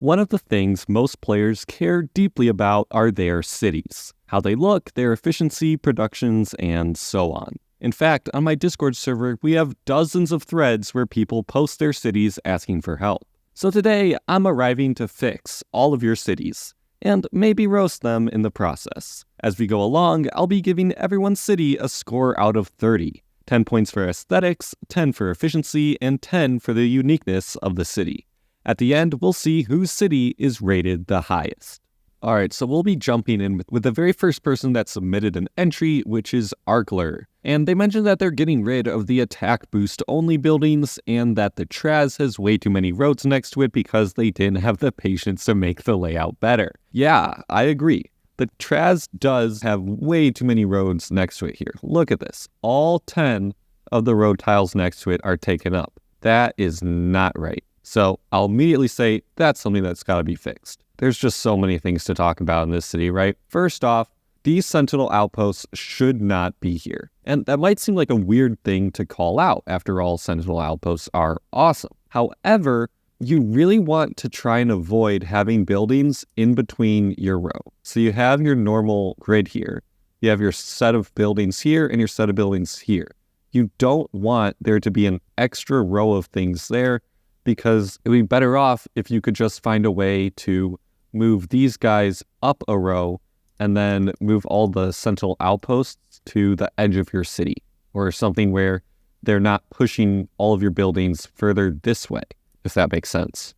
One of the things most players care deeply about are their cities, how they look, their efficiency, productions, and so on. In fact, on my Discord server, we have dozens of threads where people post their cities asking for help. So today, I'm arriving to fix all of your cities, and maybe roast them in the process. As we go along, I'll be giving everyone's city a score out of 30. 10 points for aesthetics, 10 for efficiency, and 10 for the uniqueness of the city. At the end, we'll see whose city is rated the highest. Alright, so we'll be jumping in with the very first person that submitted an entry, which is Arklur. And they mentioned that they're getting rid of the attack boost only buildings and that the Traz has way too many roads next to it because they didn't have the patience to make the layout better. Yeah, I agree. The Traz does have way too many roads next to it here. Look at this. All 10 of the road tiles next to it are taken up. That is not right. So I'll immediately say that's something that's got to be fixed. There's just so many things to talk about in this city, right? First off, these sentinel outposts should not be here. And that might seem like a weird thing to call out. After all, sentinel outposts are awesome. However, you really want to try and avoid having buildings in between your row. So you have your normal grid here. You have your set of buildings here and your set of buildings here. You don't want there to be an extra row of things there, because it would be better off if you could just find a way to move these guys up a row and then move all the sentinel outposts to the edge of your city, or something where they're not pushing all of your buildings further this way, if that makes sense.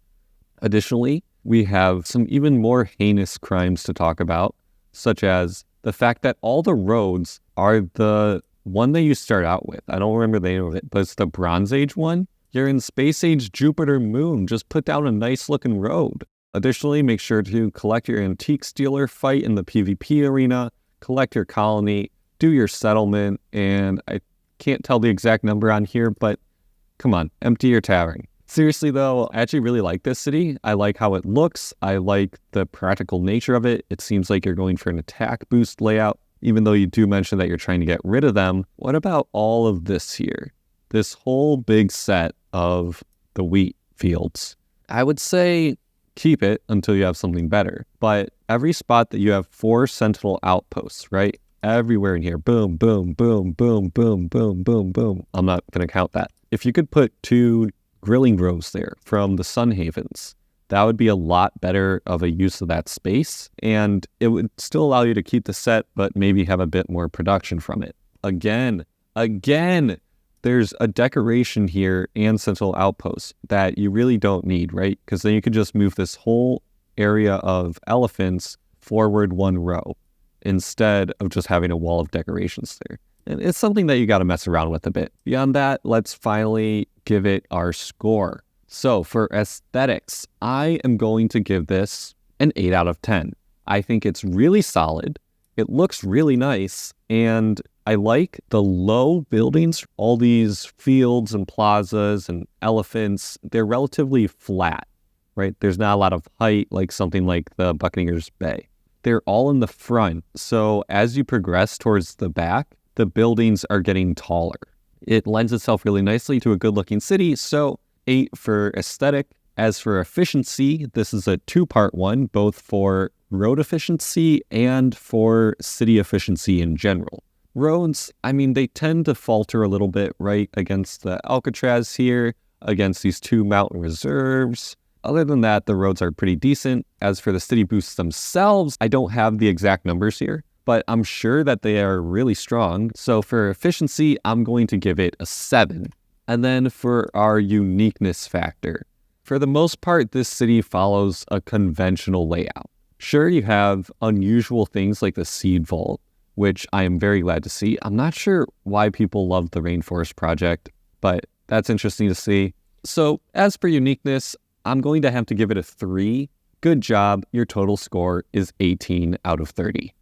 Additionally, we have some even more heinous crimes to talk about, such as the fact that all the roads are the one that you start out with. I don't remember the name of it, but it's the Bronze Age one. You're in Space Age Jupiter Moon. Just put down a nice looking road. Additionally, make sure to collect your antique stealer, fight in the PvP arena, collect your colony, do your settlement, and I can't tell the exact number on here, but come on, empty your tavern. Seriously though, I actually really like this city. I like how it looks. I like the practical nature of it. It seems like you're going for an attack boost layout, even though you do mention that you're trying to get rid of them. What about all of this here? This whole big set of the wheat fields. I would say keep it until you have something better. But every spot that you have 4 sentinel outposts, right? Everywhere in here, boom, boom, boom, boom, boom, boom, boom, boom. I'm not going to count that. If you could put 2 grilling groves there from the Sun Havens, that would be a lot better of a use of that space. And it would still allow you to keep the set, but maybe have a bit more production from it. Again, there's a decoration here and sentinel outposts that you really don't need, right? Because then you could just move this whole area of elephants forward 1 row instead of just having a wall of decorations there. And it's something that you got to mess around with a bit. Beyond that, let's finally give it our score. So for aesthetics, I am going to give this an 8 out of 10. I think it's really solid. It looks really nice, and I like the low buildings, all these fields and plazas and elephants. They're relatively flat, right? There's not a lot of height like something like the Buccaneers Bay. They're all in the front, so as you progress towards the back, the buildings are getting taller. It lends itself really nicely to a good-looking city, so 8 for aesthetic. As for efficiency, this is a 2-part one, both for road efficiency and for city efficiency in general. Roads, I mean, they tend to falter a little bit, right, against the Alcatraz here, against these 2 mountain reserves. Other than that, the roads are pretty decent. As for the city boosts themselves, I don't have the exact numbers here, but I'm sure that they are really strong. So for efficiency, I'm going to give it a 7. And then for our uniqueness factor, for the most part, this city follows a conventional layout. Sure, you have unusual things like the seed vault, which I am very glad to see. I'm not sure why people love the Rainforest Project, but that's interesting to see. So as for uniqueness, I'm going to have to give it a 3. Good job. Your total score is 18 out of 30.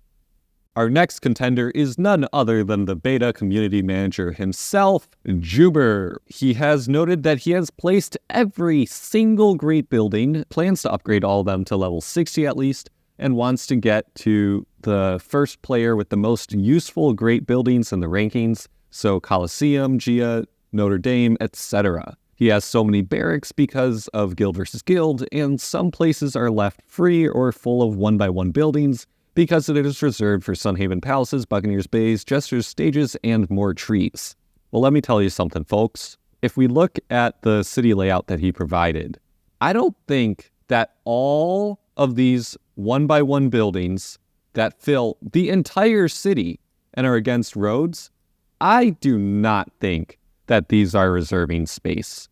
Our next contender is none other than the beta community manager himself, Juber. He has noted that he has placed every single great building, plans to upgrade all of them to level 60 at least, and wants to get to the first player with the most useful great buildings in the rankings, so Colosseum, Gia, Notre Dame, etc. He has so many barracks because of guild versus guild, and some places are left free or full of 1x1 buildings because it is reserved for Sunhaven Palaces, Buccaneers Bays, Jester's Stages, and more trees. Well, let me tell you something, folks. If we look at the city layout that he provided, I don't think that all of these 1x1 buildings that fill the entire city and are against roads, I do not think that these are reserving space.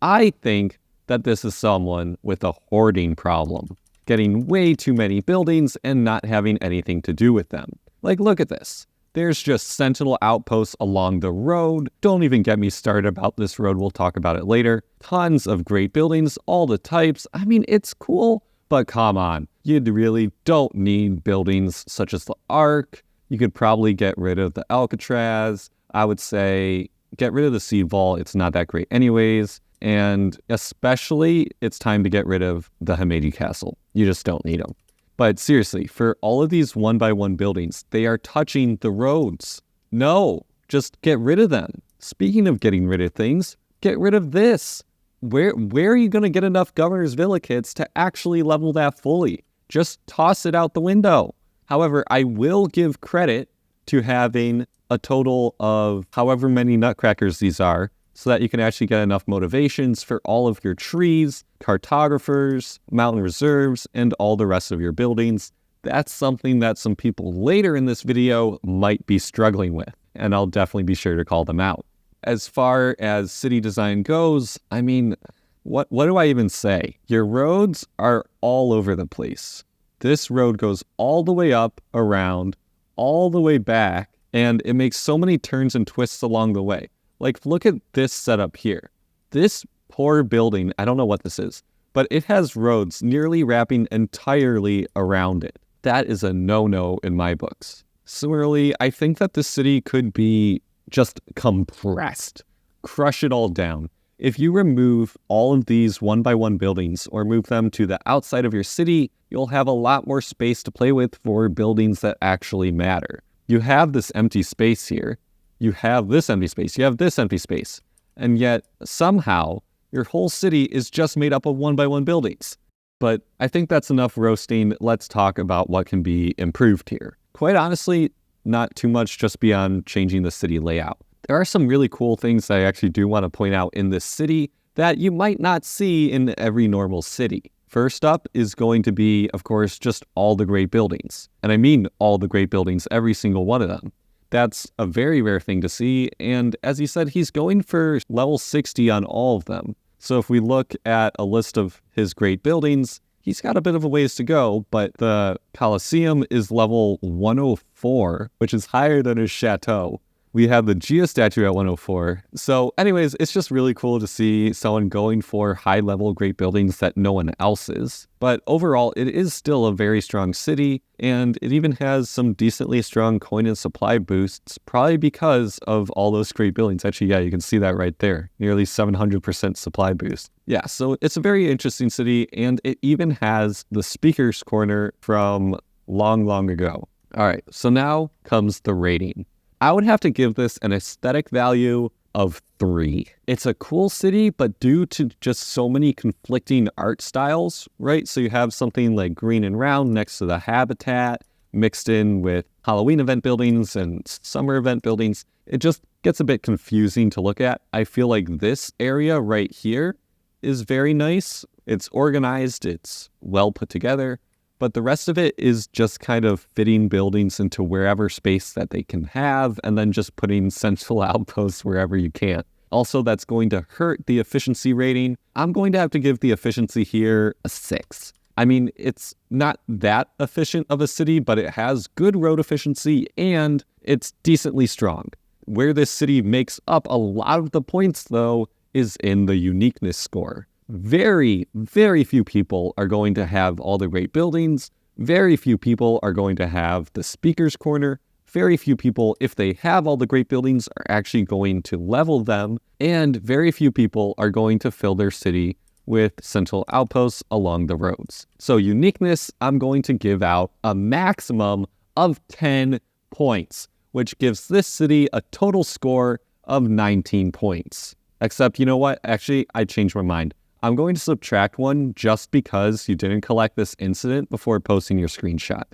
I think that this is someone with a hoarding problem, getting way too many buildings and not having anything to do with them. Like, look at this. There's just sentinel outposts along the road. Don't even get me started about this road. We'll talk about it later. Tons of great buildings, all the types. I mean, it's cool, but come on. You really don't need buildings such as the Ark. You could probably get rid of the Alcatraz. I would say get rid of the Sea Vault. It's not that great anyways. And especially, it's time to get rid of the Hamedi Castle. You just don't need them. But seriously, for all of these 1x1 buildings, they are touching the roads. No, just get rid of them. Speaking of getting rid of things, get rid of this. Where are you going to get enough Governor's Villa kits to actually level that fully? Just toss it out the window. However, I will give credit to having a total of however many nutcrackers these are, so that you can actually get enough motivations for all of your trees, cartographers, mountain reserves, and all the rest of your buildings. That's something that some people later in this video might be struggling with, and I'll definitely be sure to call them out. As far as city design goes, I mean, what do I even say? Your roads are all over the place. This road goes all the way up, around, all the way back, and it makes so many turns and twists along the way. Like, look at this setup here. This poor building, I don't know what this is, but it has roads nearly wrapping entirely around it. That is a no-no in my books. Similarly, I think that the city could be just compressed. Crush it all down. If you remove all of these 1x1 buildings or move them to the outside of your city, you'll have a lot more space to play with for buildings that actually matter. You have this empty space here. You have this empty space, you have this empty space, and yet somehow your whole city is just made up of 1x1 buildings. But I think that's enough roasting. Let's talk about what can be improved here. Quite honestly, not too much just beyond changing the city layout. There are some really cool things that I actually do want to point out in this city that you might not see in every normal city. First up is going to be, of course, just all the great buildings. And I mean all the great buildings, every single one of them. That's a very rare thing to see, and as he said, he's going for level 60 on all of them. So if we look at a list of his great buildings, he's got a bit of a ways to go, but the Colosseum is level 104, which is higher than his chateau. We have the Gia statue at 104. So anyways, it's just really cool to see someone going for high-level great buildings that no one else is. But overall, it is still a very strong city, and it even has some decently strong coin and supply boosts, probably because of all those great buildings. Actually, yeah, you can see that right there. Nearly 700% supply boost. Yeah, so it's a very interesting city, and it even has the Speaker's Corner from long ago. All right, so now comes the rating. I would have to give this an aesthetic value of 3. It's a cool city, but due to just so many conflicting art styles, right? So you have something like green and round next to the habitat, mixed in with Halloween event buildings and summer event buildings. It just gets a bit confusing to look at. I feel like this area right here is very nice. It's organized, it's well put together. But the rest of it is just kind of fitting buildings into wherever space that they can have, and then just putting central outposts wherever you can. Also, that's going to hurt the efficiency rating. I'm going to have to give the efficiency here a 6. I mean, it's not that efficient of a city, but it has good road efficiency, and it's decently strong. Where this city makes up a lot of the points, though, is in the uniqueness score. Very few people are going to have all the great buildings. Very few people are going to have the Speaker's Corner. Very few people, if they have all the great buildings, are actually going to level them. And very few people are going to fill their city with central outposts along the roads. So uniqueness, I'm going to give out a maximum of 10 points, which gives this city a total score of 19 points. Except, you know what? Actually, I changed my mind. I'm going to subtract 1 just because you didn't collect this incident before posting your screenshot.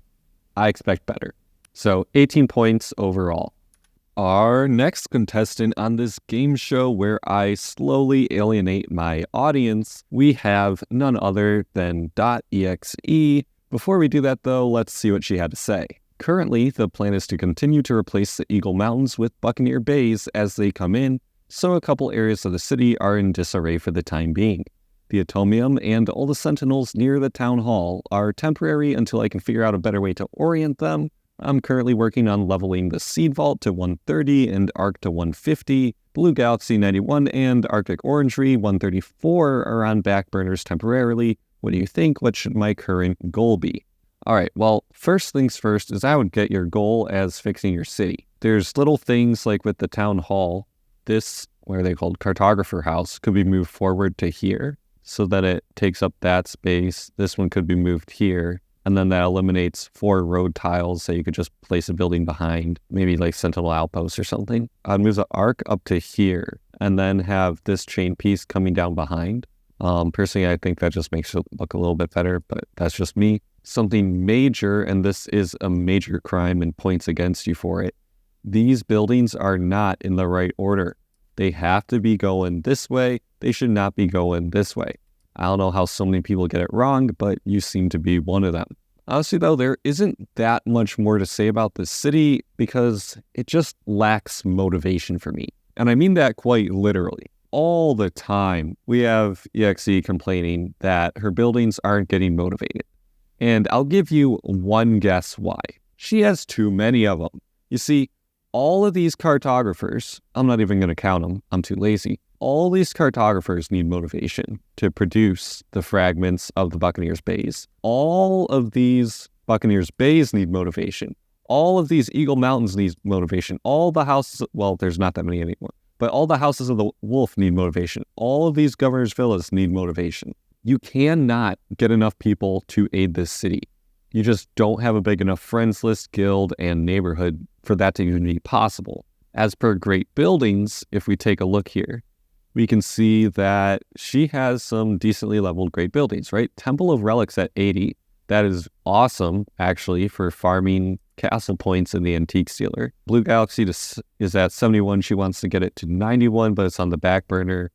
I expect better. So 18 points overall. Our next contestant on this game show where I slowly alienate my audience, we have none other than .exe. Before we do that though, let's see what she had to say. Currently, the plan is to continue to replace the Eagle Mountains with Buccaneer Bays as they come in, so a couple areas of the city are in disarray for the time being. The Atomium and all the sentinels near the town hall are temporary until I can figure out a better way to orient them. I'm currently working on leveling the Seed Vault to 130 and Arc to 150. Blue Galaxy 91 and Arctic Orangery 134 are on back burners temporarily. What do you think? What should my current goal be? Alright, well, first things first is I would get your goal as fixing your city. There's little things like with the town hall. This, what are they called, cartographer house, could be moved forward to here so that it takes up that space. This one could be moved here. And then that eliminates 4 road tiles, so you could just place a building behind, maybe like Sentinel Outpost or something. I'd move the arc up to here, and then have this chain piece coming down behind. Personally, I think that just makes it look a little bit better, but that's just me. Something major, and this is a major crime and points against you for it. These buildings are not in the right order. They have to be going this way. They should not be going this way. I don't know how so many people get it wrong, but you seem to be one of them. Honestly, though, there isn't that much more to say about this city because it just lacks motivation for me. And I mean that quite literally. All the time, we have EXE complaining that her buildings aren't getting motivated. And I'll give you one guess why. She has too many of them. You see, all of these cartographers, I'm not even going to count them, I'm too lazy. All these cartographers need motivation to produce the fragments of the Buccaneers Bays. All of these Buccaneers Bays need motivation. All of these Eagle Mountains need motivation. All the houses, well, there's not that many anymore, but all the houses of the Wolf need motivation. All of these Governor's Villas need motivation. You cannot get enough people to aid this city. You just don't have a big enough friends list, guild, and neighborhood for that to even be possible. As per Great Buildings, if we take a look here, we can see that she has some decently leveled great buildings, right? Temple of Relics at 80. That is awesome, actually, for farming castle points in the Antique Stealer. Blue Galaxy is at 71. She wants to get it to 91, but it's on the back burner.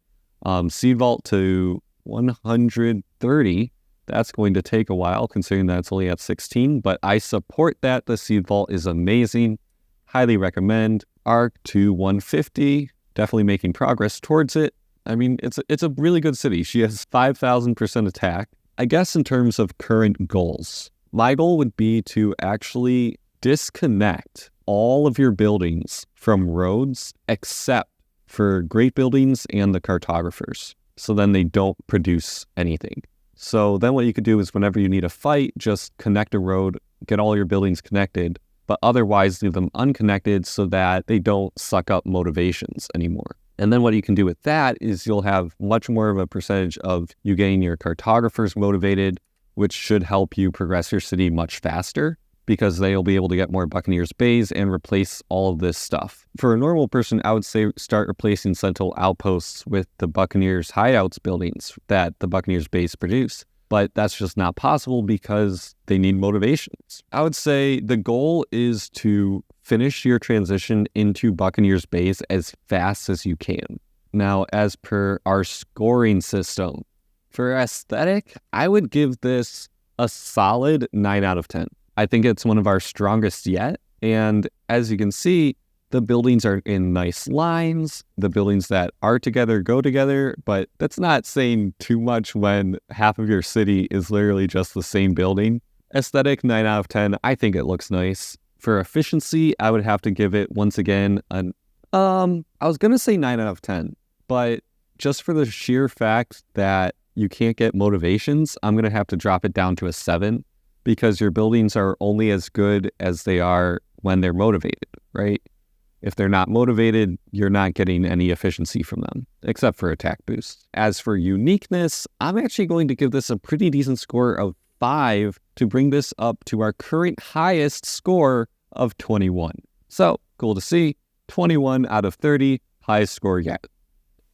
Seed Vault to 130. That's going to take a while, considering that it's only at 16, but I support that. The Seed Vault is amazing. Highly recommend. Arc to 150. Definitely making progress towards it. I mean, it's a really good city. She has 5,000% attack. I guess in terms of current goals, my goal would be to actually disconnect all of your buildings from roads except for great buildings and the cartographers. So then they don't produce anything. So then what you could do is whenever you need a fight, just connect a road, get all your buildings connected, but otherwise leave them unconnected so that they don't suck up motivations anymore. And then what you can do with that is you'll have much more of a percentage of you getting your cartographers motivated, which should help you progress your city much faster because they'll be able to get more Buccaneers Bays and replace all of this stuff. For a normal person, I would say start replacing Sentinel Outposts with the Buccaneers Hideouts buildings that the Buccaneers Bays produce. But that's just not possible because they need motivations. I would say the goal is to finish your transition into Buccaneers Bays as fast as you can. Now, as per our scoring system, for aesthetic, I would give this a solid 9 out of 10. I think it's one of our strongest yet. And as you can see, the buildings are in nice lines. The buildings that are together go together, but that's not saying too much when half of your city is literally just the same building. Aesthetic, 9 out of 10. I think it looks nice. For efficiency, I would have to give it, once again, I was going to say 9 out of 10, but just for the sheer fact that you can't get motivations, I'm going to have to drop it down to a 7 because your buildings are only as good as they are when they're motivated, right? If they're not motivated, you're not getting any efficiency from them, except for attack boosts. As for uniqueness, I'm actually going to give this a pretty decent score of 5 to bring this up to our current highest score of 21. So, cool to see. 21 out of 30, highest score yet.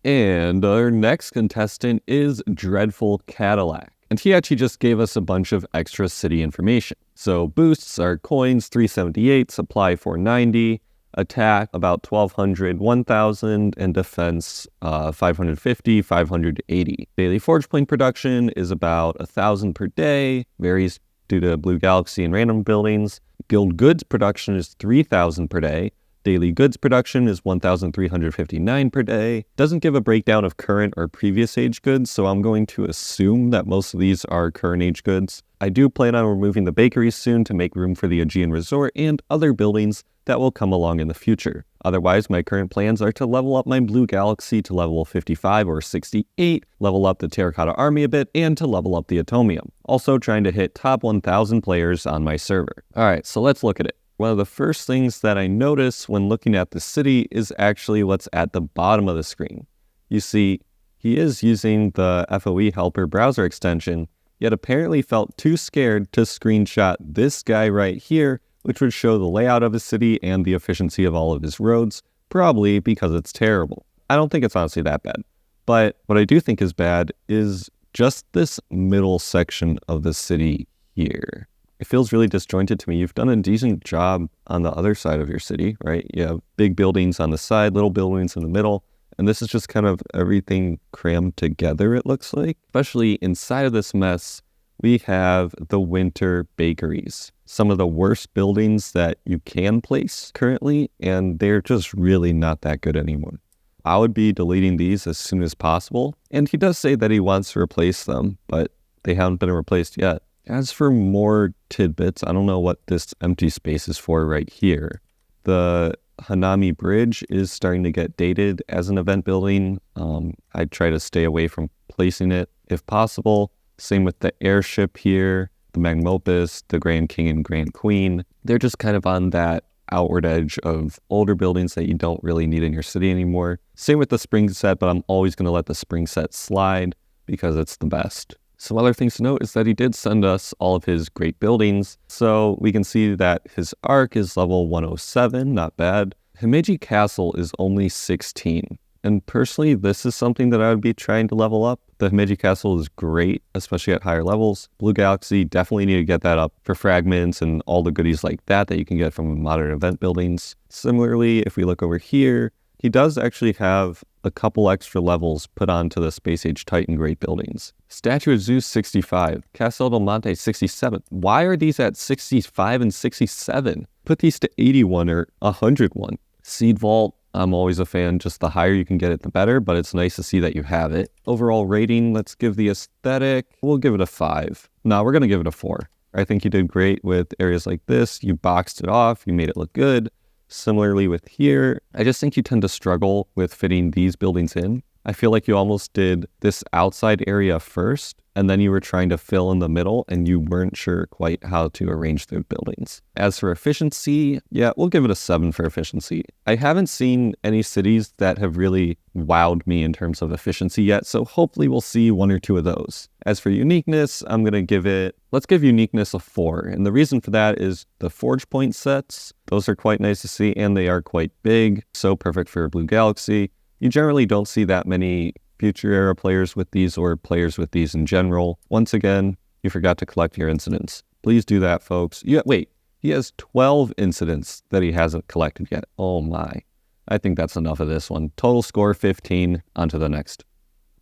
And our next contestant is DreadfulCadillac. And he actually just gave us a bunch of extra city information. So boosts are coins 378, supply 490, attack about 1200, 1000, and defense 550, 580. Daily forge point production is about 1000 per day, varies due to Blue Galaxy and random buildings. Guild goods production is 3000 per day. Daily goods production is 1,359 per day. Doesn't give a breakdown of current or previous age goods, so I'm going to assume that most of these are current age goods. I do plan on removing the bakeries soon to make room for the Aegean Resort and other buildings that will come along in the future. Otherwise, my current plans are to level up my Blue Galaxy to level 55 or 68, level up the Terracotta Army a bit, and to level up the Atomium. Also trying to hit top 1,000 players on my server. Alright, so let's look at it. One of the first things that I notice when looking at the city is actually what's at the bottom of the screen. You see, he is using the FOE Helper browser extension, yet apparently felt too scared to screenshot this guy right here, which would show the layout of his city and the efficiency of all of his roads, probably because it's terrible. I don't think it's honestly that bad. But what I do think is bad is just this middle section of the city here. It feels really disjointed to me. You've done a decent job on the other side of your city, right? You have big buildings on the side, little buildings in the middle, and this is just kind of everything crammed together, it looks like. Especially inside of this mess, we have the winter bakeries. Some of the worst buildings that you can place currently, and they're just really not that good anymore. I would be deleting these as soon as possible, and he does say that he wants to replace them, but they haven't been replaced yet. As for more tidbits, I don't know what this empty space is for right here. The Hanami Bridge is starting to get dated as an event building. I try to stay away from placing it if possible. Same with the airship here, the Magmopus, the Grand King and Grand Queen. They're just kind of on that outward edge of older buildings that you don't really need in your city anymore. Same with the spring set, but I'm always going to let the spring set slide because it's the best. Some other things to note is that he did send us all of his great buildings. So we can see that his Ark is level 107, not bad. Himeji Castle is only 16. And personally, this is something that I would be trying to level up. The Himeji Castle is great, especially at higher levels. Blue Galaxy definitely need to get that up for fragments and all the goodies like that you can get from modern event buildings. Similarly, if we look over here, he does actually have a couple extra levels put onto the Space Age Titan Great Buildings. Statue of Zeus 65, Castle del Monte 67. Why are these at 65 and 67? Put these to 81 or 101. Seed Vault, I'm always a fan. Just the higher you can get it, the better, but it's nice to see that you have it. Overall rating, let's give the aesthetic, we'll give it a 5. No, we're going to give it a 4. I think you did great with areas like this. You boxed it off, you made it look good. Similarly with here, I just think you tend to struggle with fitting these buildings in. I feel like you almost did this outside area first, and then you were trying to fill in the middle, and you weren't sure quite how to arrange the buildings. As for efficiency, yeah, we'll give it a 7 for efficiency. I haven't seen any cities that have really wowed me in terms of efficiency yet, so hopefully we'll see 1 or 2 of those. As for uniqueness, I'm going to give it, let's give uniqueness a 4. And the reason for that is the forge point sets. Those are quite nice to see, and they are quite big, so perfect for Blue Galaxy. You generally don't see that many future era players with these or players with these in general. Once again, you forgot to collect your incidents. Please do that, folks. Wait, he has 12 incidents that he hasn't collected yet. Oh my. I think that's enough of this one. Total score 15. On to the next.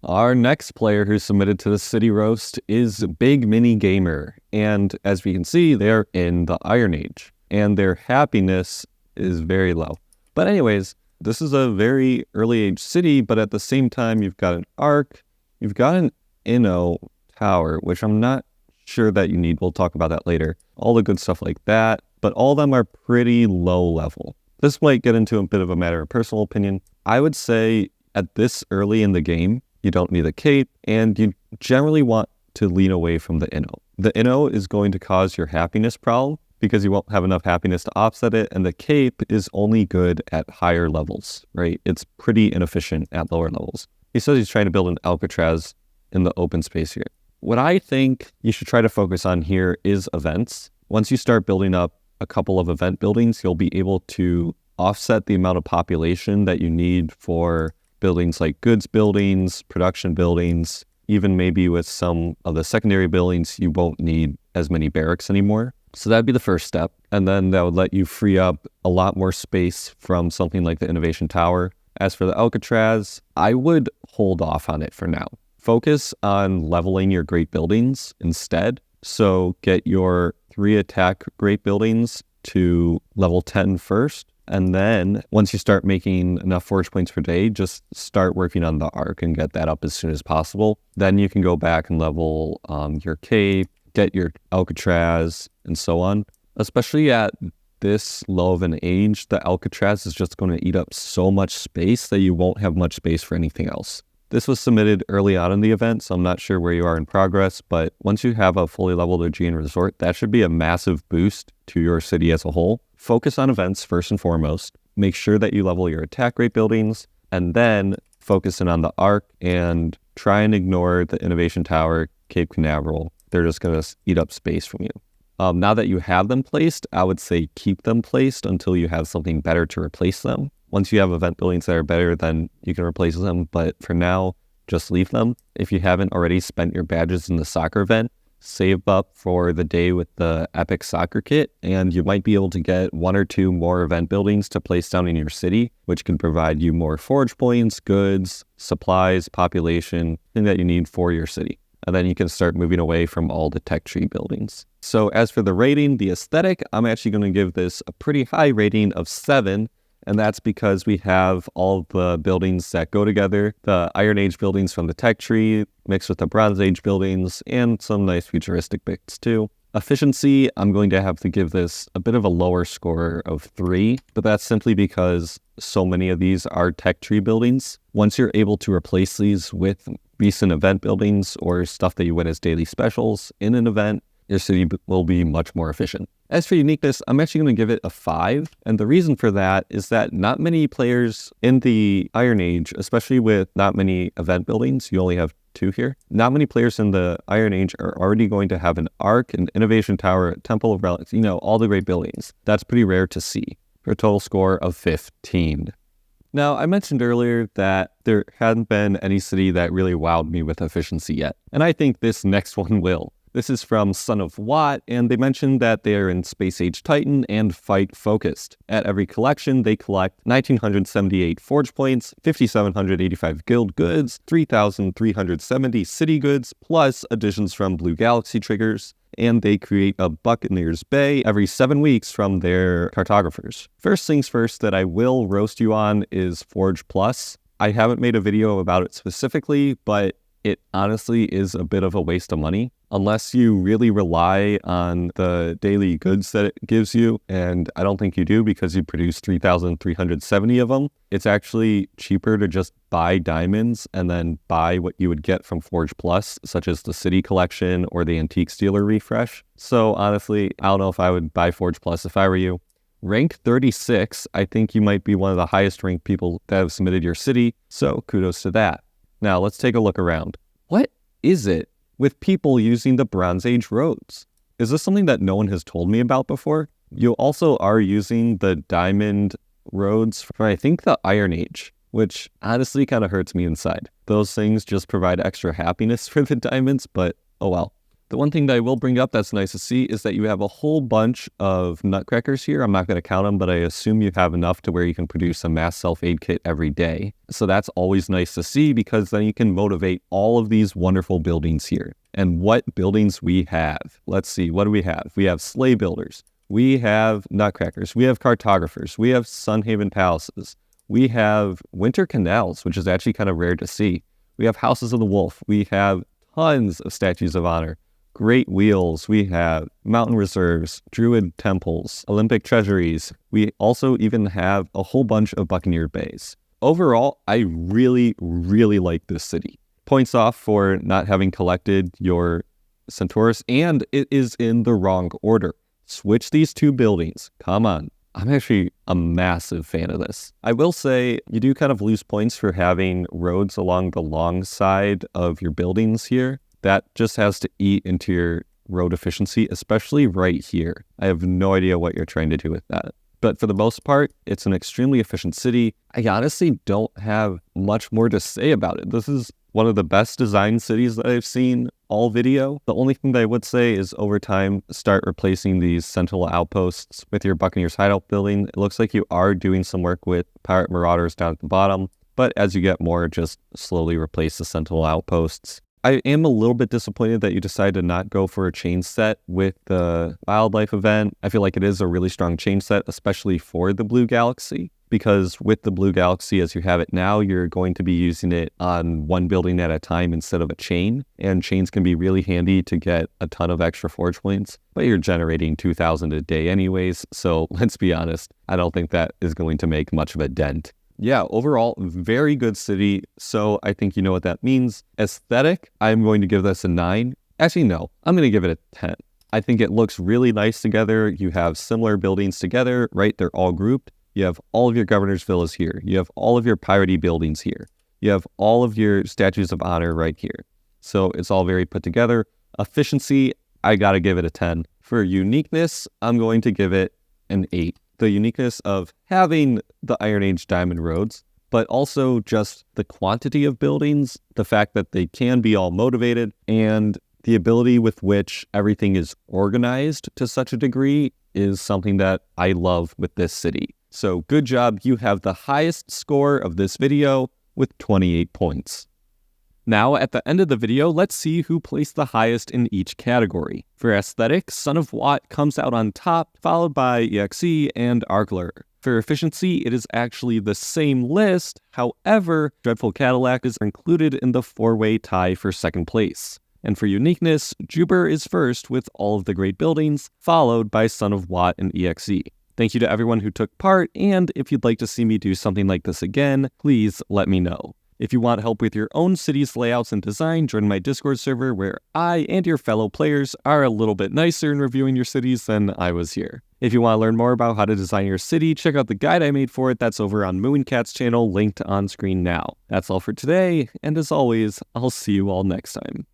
Our next player who submitted to the City Roast is BigMiniGamer. And as we can see, they're in the Iron Age. And their happiness is very low. But anyways, this is a very early age city, but at the same time, you've got an Ark, you've got an Inno tower, which I'm not sure that you need. We'll talk about that later. All the good stuff like that, but all of them are pretty low level. This might get into a bit of a matter of personal opinion. I would say at this early in the game, you don't need a cape, and you generally want to lean away from the Inno. The Inno is going to cause your happiness problem, because you won't have enough happiness to offset it, and the cape is only good at higher levels, right? It's pretty inefficient at lower levels. He says he's trying to build an Alcatraz in the open space here. What I think you should try to focus on here is events. Once you start building up a couple of event buildings, you'll be able to offset the amount of population that you need for buildings like goods buildings, production buildings, even maybe with some of the secondary buildings, you won't need as many barracks anymore. So that'd be the first step. And then that would let you free up a lot more space from something like the Innovation Tower. As for the Alcatraz, I would hold off on it for now. Focus on leveling your great buildings instead. So get your 3 attack great buildings to level 10 first. And then once you start making enough forge points per day, just start working on the Ark and get that up as soon as possible. Then you can go back and level your cave, get your Alcatraz, and so on. Especially at this low of an age, the Alcatraz is just going to eat up so much space that you won't have much space for anything else. This was submitted early on in the event, so I'm not sure where you are in progress, but once you have a fully leveled Aegean resort, that should be a massive boost to your city as a whole. Focus on events first and foremost. Make sure that you level your attack rate buildings, and then focus in on the Ark and try and ignore the Innovation Tower, Cape Canaveral. They're just going to eat up space from you. Now that you have them placed, I would say keep them placed until you have something better to replace them. Once you have event buildings that are better, then you can replace them. But for now, just leave them. If you haven't already spent your badges in the soccer event, save up for the day with the epic soccer kit, and you might be able to get 1 or 2 more event buildings to place down in your city, which can provide you more forge points, goods, supplies, population, thing that you need for your city. And then you can start moving away from all the tech tree buildings. So as for the rating, the aesthetic, I'm actually going to give this a pretty high rating of 7. And that's because we have all the buildings that go together, the Iron Age buildings from the tech tree mixed with the Bronze Age buildings and some nice futuristic bits too. Efficiency, I'm going to have to give this a bit of a lower score of 3, but that's simply because so many of these are tech tree buildings. Once you're able to replace these with recent event buildings or stuff that you win as daily specials in an event, your city will be much more efficient. As for uniqueness, I'm actually going to give it a 5. And the reason for that is that not many players in the Iron Age, especially with not many event buildings, you only have 2 here. Not many players in the Iron Age are already going to have an Ark, an Innovation Tower, a Temple of Relics, all the great buildings. That's pretty rare to see, for a total score of 15. Now, I mentioned earlier that there hadn't been any city that really wowed me with efficiency yet, and I think this next one will. This is from Sonofwatt, and they mentioned that they are in Space Age Titan and Fight focused. At every collection, they collect 1,978 forge points, 5,785 guild goods, 3,370 city goods, plus additions from Blue Galaxy triggers, and they create a Buccaneer's Bay every 7 weeks from their cartographers. First things first that I will roast you on is Forge Plus. I haven't made a video about it specifically, but it honestly is a bit of a waste of money. Unless you really rely on the daily goods that it gives you, and I don't think you do because you produce 3,370 of them, it's actually cheaper to just buy diamonds and then buy what you would get from Forge Plus, such as the City Collection or the Antique Stealer Refresh. So honestly, I don't know if I would buy Forge Plus if I were you. Rank 36, I think you might be one of the highest ranked people that have submitted your city, so kudos to that. Now let's take a look around. What is it with people using the Bronze Age roads? Is this something that no one has told me about before? You also are using the diamond roads for, I think, the Iron Age, which honestly kind of hurts me inside. Those things just provide extra happiness for the diamonds, but oh well. The one thing that I will bring up that's nice to see is that you have a whole bunch of nutcrackers here. I'm not going to count them, but I assume you have enough to where you can produce a mass self-aid kit every day. So that's always nice to see because then you can motivate all of these wonderful buildings here. And what buildings we have? Let's see, what do we have? We have sleigh builders. We have nutcrackers. We have cartographers. We have Sunhaven palaces. We have winter canals, which is actually kind of rare to see. We have houses of the wolf. We have tons of statues of honor. Great wheels, we have mountain reserves, druid temples, Olympic treasuries. We also even have a whole bunch of Buccaneer bays. Overall, I really, really like this city. Points off for not having collected your Centaurus, and it is in the wrong order. Switch these 2 buildings. Come on. I'm actually a massive fan of this. I will say you do kind of lose points for having roads along the long side of your buildings here. That just has to eat into your road efficiency, especially right here. I have no idea what you're trying to do with that. But for the most part, it's an extremely efficient city. I honestly don't have much more to say about it. This is one of the best designed cities that I've seen all video. The only thing that I would say is over time, start replacing these sentinel outposts with your Buccaneers hideout building. It looks like you are doing some work with pirate marauders down at the bottom, but as you get more, just slowly replace the sentinel outposts. I am a little bit disappointed that you decided to not go for a chain set with the wildlife event. I feel like it is a really strong chain set, especially for the Blue Galaxy, because with the Blue Galaxy as you have it now, you're going to be using it on one building at a time instead of a chain, and chains can be really handy to get a ton of extra forge points, but you're generating 2,000 a day anyways, so let's be honest, I don't think that is going to make much of a dent. Yeah, overall, very good city, so I think you know what that means. Aesthetic, I'm going to give this a 9. Actually, no, I'm going to give it a 10. I think it looks really nice together. You have similar buildings together, right? They're all grouped. You have all of your governor's villas here. You have all of your piratey buildings here. You have all of your statues of honor right here. So it's all very put together. Efficiency, I got to give it a 10. For uniqueness, I'm going to give it an 8. The uniqueness of having the Iron Age diamond roads, but also just the quantity of buildings, the fact that they can be all motivated, and the ability with which everything is organized to such a degree is something that I love with this city. So good job, you have the highest score of this video with 28 points. Now, at the end of the video, let's see who placed the highest in each category. For aesthetic, Sonofwatt comes out on top, followed by EXE and Arklur. For efficiency, it is actually the same list. However, DreadfulCadillac is included in the 4-way tie for second place. And for uniqueness, Juber is first with all of the great buildings, followed by Sonofwatt and EXE. Thank you to everyone who took part, and if you'd like to see me do something like this again, please let me know. If you want help with your own city's layouts and design, join my Discord server where I and your fellow players are a little bit nicer in reviewing your cities than I was here. If you want to learn more about how to design your city, check out the guide I made for it that's over on Mooncat's channel, linked on screen now. That's all for today, and as always, I'll see you all next time.